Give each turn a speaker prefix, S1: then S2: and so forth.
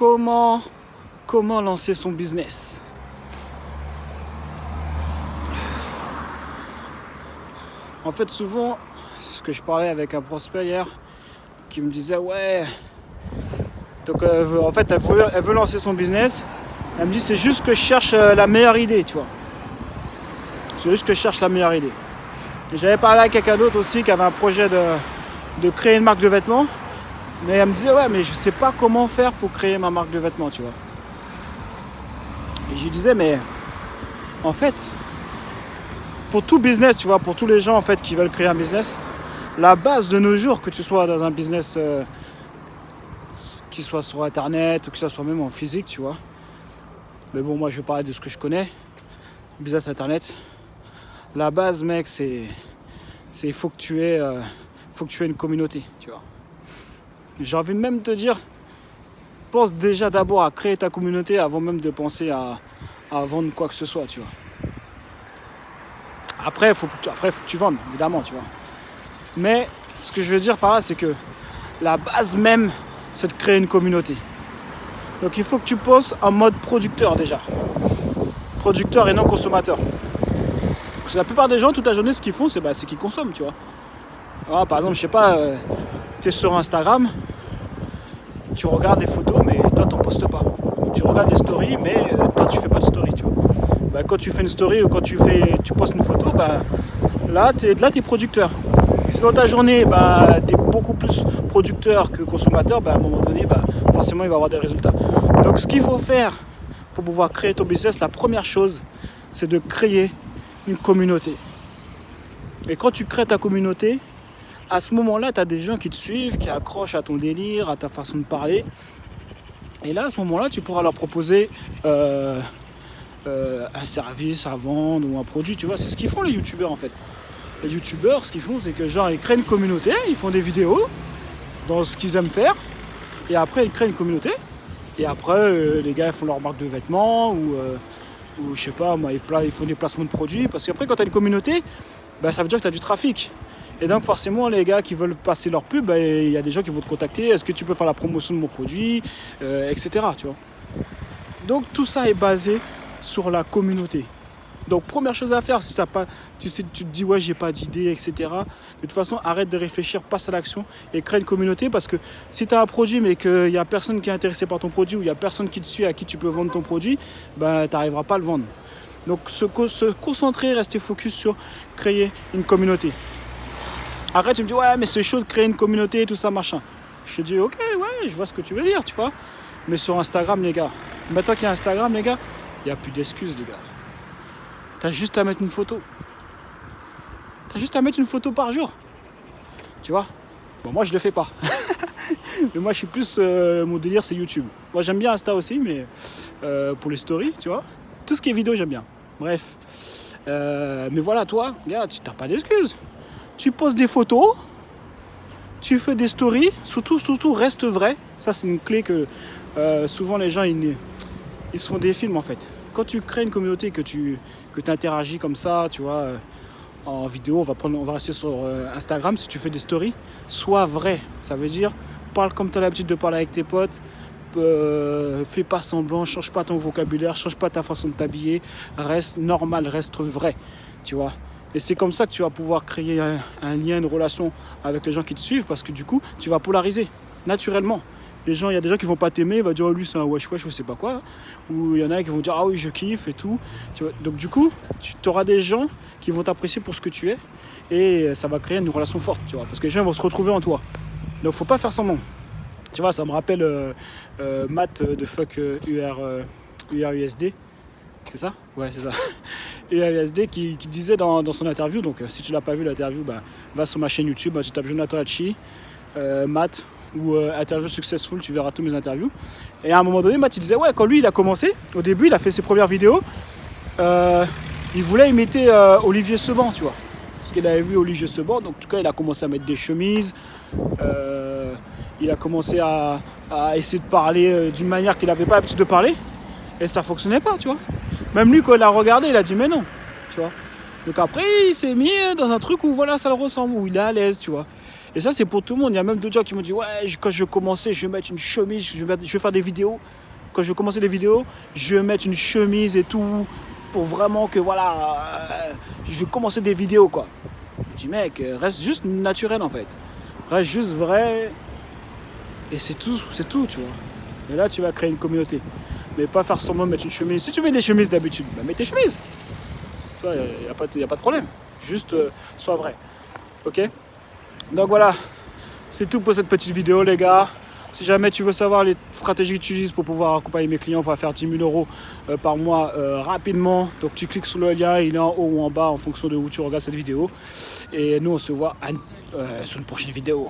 S1: comment lancer son business. En fait, souvent, ce que je parlais avec un prospect hier, qui me disait ouais. Donc en fait, elle veut lancer son business. Elle me dit c'est juste que je cherche la meilleure idée, tu vois. C'est juste que je cherche la meilleure idée. Et j'avais parlé à quelqu'un d'autre aussi qui avait un projet de créer une marque de vêtements. Mais elle me disait ouais mais je sais pas comment faire pour créer ma marque de vêtements, tu vois. Et je lui disais mais en fait, pour tout business, tu vois, pour tous les gens en fait qui veulent créer un business, la base de nos jours, que tu sois dans un business qui soit sur internet ou que ce soit même en physique, tu vois. Mais bon, moi je vais parler de ce que je connais, business internet. La base, mec, c'est faut que tu aies une communauté, tu vois. J'ai envie de même te dire, pense déjà d'abord à créer ta communauté avant même de penser à vendre quoi que ce soit, tu vois. Après, faut que tu vendes, évidemment, tu vois. Mais ce que je veux dire par là, c'est que la base même, c'est de créer une communauté. Donc il faut que tu penses en mode producteur déjà. Producteur et non consommateur. Parce que la plupart des gens, toute la journée, ce qu'ils font, c'est qu'ils consomment, tu vois. Alors, par exemple, je sais pas, tu es sur Instagram, tu regardes des photos, mais toi, t'en postes pas. Tu regardes des stories, mais toi, tu fais pas de story, tu vois. Quand tu fais une story ou quand tu postes une photo, là, t'es producteur. Si dans ta journée, tu es beaucoup plus producteur que consommateur, à un moment donné, forcément, il va y avoir des résultats. Donc, ce qu'il faut faire pour pouvoir créer ton business, la première chose, c'est de créer une communauté. Et quand tu crées ta communauté, à ce moment-là, tu as des gens qui te suivent, qui accrochent à ton délire, à ta façon de parler. Et là, à ce moment-là, tu pourras leur proposer un service à vendre ou un produit. Tu vois, c'est ce qu'ils font les youtubeurs en fait. Les youtubeurs, ce qu'ils font, c'est que ils créent une communauté, ils font des vidéos dans ce qu'ils aiment faire, et après ils créent une communauté, et après les gars ils font leur marque de vêtements, ou je sais pas, moi, ils font des placements de produits, parce qu'après quand tu as une communauté, ça veut dire que tu as du trafic. Et donc forcément les gars qui veulent passer leur pub, il y a des gens qui vont te contacter, est-ce que tu peux faire la promotion de mon produit, etc. Tu vois. Donc tout ça est basé sur la communauté. Donc première chose à faire, si tu te dis ouais j'ai pas d'idée, etc. De toute façon arrête de réfléchir, passe à l'action et crée une communauté, parce que si tu as un produit mais qu'il n'y a personne qui est intéressé par ton produit, ou il n'y a personne qui te suit à qui tu peux vendre ton produit, tu n'arriveras pas à le vendre. Donc se concentrer, rester focus sur créer une communauté. Après tu me dis ouais mais c'est chaud de créer une communauté, tout ça machin. Je te dis ok ouais je vois ce que tu veux dire, tu vois. Mais sur Instagram les gars, maintenant qu'il y a Instagram les gars, il n'y a plus d'excuses les gars. T'as juste à mettre une photo. T'as juste à mettre une photo par jour. Tu vois. Bon, moi, je le fais pas. Mais moi, je suis plus... mon délire, c'est YouTube. Moi, j'aime bien Insta aussi, mais pour les stories, tu vois. Tout ce qui est vidéo, j'aime bien. Bref. Mais voilà, toi, regarde, tu n'as pas d'excuses. Tu poses des photos. Tu fais des stories. Surtout, reste vrai. Ça, c'est une clé que souvent, les gens, ils se font des films, en fait. Quand tu crées une communauté, que tu interagis comme ça, tu vois, en vidéo, on va rester sur Instagram, si tu fais des stories, sois vrai. Ça veut dire, parle comme tu as l'habitude de parler avec tes potes, fais pas semblant, change pas ton vocabulaire, change pas ta façon de t'habiller, reste normal, reste vrai, tu vois. Et c'est comme ça que tu vas pouvoir créer un lien, une relation avec les gens qui te suivent, parce que du coup, tu vas polariser, naturellement. Les gens, il y a des gens qui vont pas t'aimer, ils vont dire oh, lui c'est un wesh je sais pas quoi, ou il y en a qui vont dire ah oui je kiffe et tout, tu vois. Donc du coup tu auras des gens qui vont t'apprécier pour ce que tu es, et ça va créer une relation forte, tu vois, parce que les gens vont se retrouver en toi. Donc faut pas faire semblant, tu vois. Ça me rappelle Matt de Fuck URUSD, c'est ça, ouais c'est ça. URUSD qui disait dans son interview, donc si tu l'as pas vu l'interview, va sur ma chaîne YouTube, tu tapes Jonathan Hachi, Matt ou interview successful, tu verras tous mes interviews. Et à un moment donné, Matt il disait ouais, quand lui il a commencé, au début il a fait ses premières vidéos, il voulait imiter Olivier Seban, tu vois, parce qu'il avait vu Olivier Seban, donc en tout cas il a commencé à mettre des chemises, il a commencé à essayer de parler d'une manière qu'il n'avait pas l'habitude de parler, et ça fonctionnait pas, tu vois. Même lui quand il a regardé, il a dit mais non, tu vois. Donc après il s'est mis dans un truc où voilà ça le ressemble, où il est à l'aise, tu vois. Et ça, c'est pour tout le monde. Il y a même d'autres gens qui m'ont dit, ouais, quand je vais commencer, je vais mettre une chemise, je vais faire des vidéos. Quand je vais commencer des vidéos, je vais mettre une chemise et tout, pour vraiment que, voilà, je vais commencer des vidéos, quoi. Je dis, mec, reste juste naturel, en fait. Reste juste vrai. Et c'est tout, tu vois. Et là, tu vas créer une communauté. Mais pas faire semblant de mettre une chemise. Si tu mets des chemises d'habitude, bah, mets tes chemises. Tu vois, il n'y a pas de problème. Juste, sois vrai. Ok ? Donc voilà, c'est tout pour cette petite vidéo, les gars. Si jamais tu veux savoir les stratégies que j'utilise pour pouvoir accompagner mes clients pour faire 10 000 euros par mois rapidement, donc tu cliques sur le lien, il est en haut ou en bas en fonction de où tu regardes cette vidéo. Et nous, on se voit sur une prochaine vidéo.